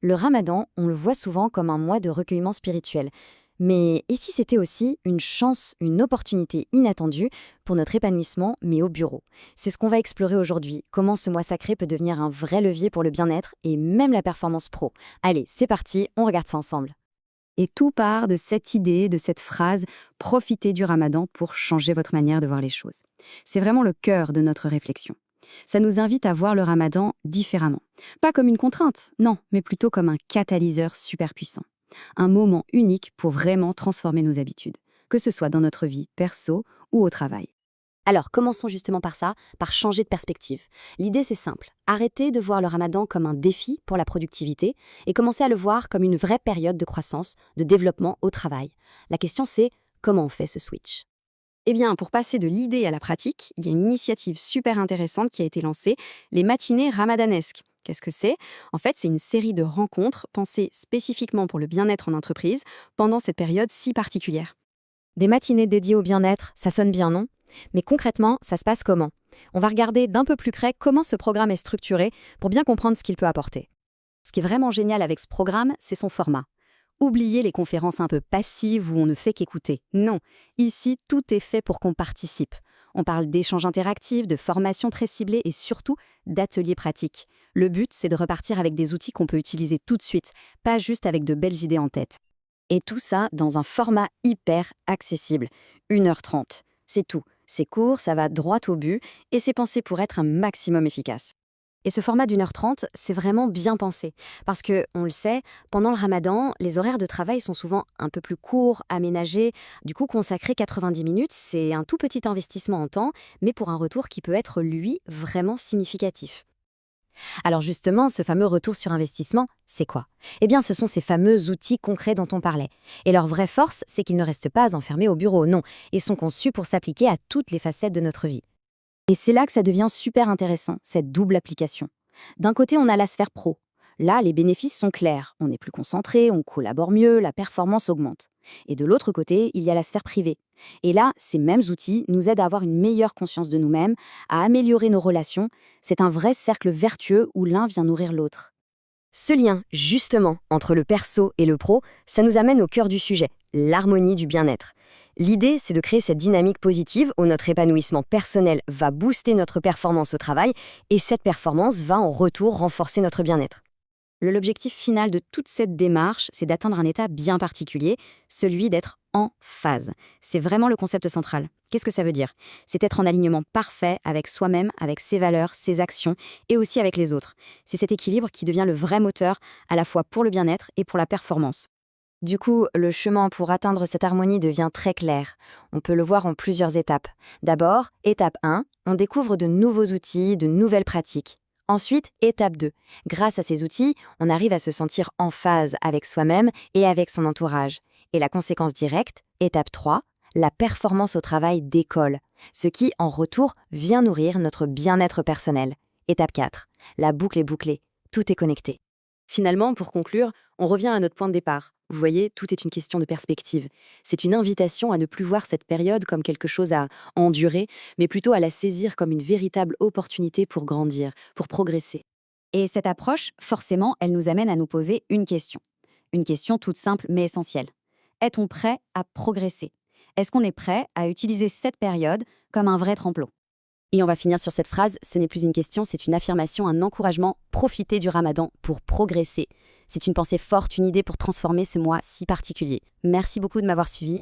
Le ramadan, on le voit souvent comme un mois de recueillement spirituel. Mais et si c'était aussi une chance, une opportunité inattendue pour notre épanouissement, mais au bureau? C'est ce qu'on va explorer aujourd'hui, comment ce mois sacré peut devenir un vrai levier pour le bien-être et même la performance pro. Allez, c'est parti, on regarde ça ensemble. Et tout part de cette idée, de cette phrase «Profitez du ramadan pour changer votre manière de voir les choses». C'est vraiment le cœur de notre réflexion. Ça nous invite à voir le ramadan différemment. Pas comme une contrainte, non, mais plutôt comme un catalyseur super puissant. Un moment unique pour vraiment transformer nos habitudes, que ce soit dans notre vie perso ou au travail. Alors, commençons justement par ça, par changer de perspective. L'idée, c'est simple. Arrêtez de voir le ramadan comme un défi pour la productivité et commencez à le voir comme une vraie période de croissance, de développement au travail. La question, c'est comment on fait ce switch? Eh bien, pour passer de l'idée à la pratique, il y a une initiative super intéressante qui a été lancée, les matinées ramadanesques. Qu'est-ce que c'est? En fait, c'est une série de rencontres pensées spécifiquement pour le bien-être en entreprise pendant cette période si particulière. Des matinées dédiées au bien-être, ça sonne bien, non? Mais concrètement, ça se passe comment? On va regarder d'un peu plus près comment ce programme est structuré pour bien comprendre ce qu'il peut apporter. Ce qui est vraiment génial avec ce programme, c'est son format. Oubliez les conférences un peu passives où on ne fait qu'écouter. Non, ici, tout est fait pour qu'on participe. On parle d'échanges interactifs, de formations très ciblées et surtout d'ateliers pratiques. Le but, c'est de repartir avec des outils qu'on peut utiliser tout de suite, pas juste avec de belles idées en tête. Et tout ça dans un format hyper accessible. 1h30. C'est tout. C'est court, ça va droit au but et c'est pensé pour être un maximum efficace. Et ce format d'1h30, c'est vraiment bien pensé. Parce que, on le sait, pendant le ramadan, les horaires de travail sont souvent un peu plus courts, aménagés. Du coup, consacrer 90 minutes, c'est un tout petit investissement en temps, mais pour un retour qui peut être, lui, vraiment significatif. Alors justement, ce fameux retour sur investissement, c'est quoi? Eh bien, ce sont ces fameux outils concrets dont on parlait. Et leur vraie force, c'est qu'ils ne restent pas enfermés au bureau, non. Ils sont conçus pour s'appliquer à toutes les facettes de notre vie. Et c'est là que ça devient super intéressant, cette double application. D'un côté, on a la sphère pro. Là, les bénéfices sont clairs. On est plus concentré, on collabore mieux, la performance augmente. Et de l'autre côté, il y a la sphère privée. Et là, ces mêmes outils nous aident à avoir une meilleure conscience de nous-mêmes, à améliorer nos relations. C'est un vrai cercle vertueux où l'un vient nourrir l'autre. Ce lien, justement, entre le perso et le pro, ça nous amène au cœur du sujet, l'harmonie du bien-être. L'idée, c'est de créer cette dynamique positive où notre épanouissement personnel va booster notre performance au travail et cette performance va en retour renforcer notre bien-être. L'objectif final de toute cette démarche, c'est d'atteindre un état bien particulier, celui d'être en phase. C'est vraiment le concept central. Qu'est-ce que ça veut dire? C'est être en alignement parfait avec soi-même, avec ses valeurs, ses actions et aussi avec les autres. C'est cet équilibre qui devient le vrai moteur à la fois pour le bien-être et pour la performance. Du coup, le chemin pour atteindre cette harmonie devient très clair. On peut le voir en plusieurs étapes. D'abord, étape 1, on découvre de nouveaux outils, de nouvelles pratiques. Ensuite, étape 2. Grâce à ces outils, on arrive à se sentir en phase avec soi-même et avec son entourage. Et la conséquence directe, étape 3, la performance au travail décolle, ce qui, en retour, vient nourrir notre bien-être personnel. Étape 4, la boucle est bouclée, tout est connecté. Finalement, pour conclure, on revient à notre point de départ. Vous voyez, tout est une question de perspective. C'est une invitation à ne plus voir cette période comme quelque chose à endurer, mais plutôt à la saisir comme une véritable opportunité pour grandir, pour progresser. Et cette approche, forcément, elle nous amène à nous poser une question. Une question toute simple mais essentielle. Est-on prêt à progresser? Est-ce qu'on est prêt à utiliser cette période comme un vrai tremplin? Et on va finir sur cette phrase, ce n'est plus une question, c'est une affirmation, un encouragement. Profitez du ramadan pour progresser. C'est une pensée forte, une idée pour transformer ce mois si particulier. Merci beaucoup de m'avoir suivi.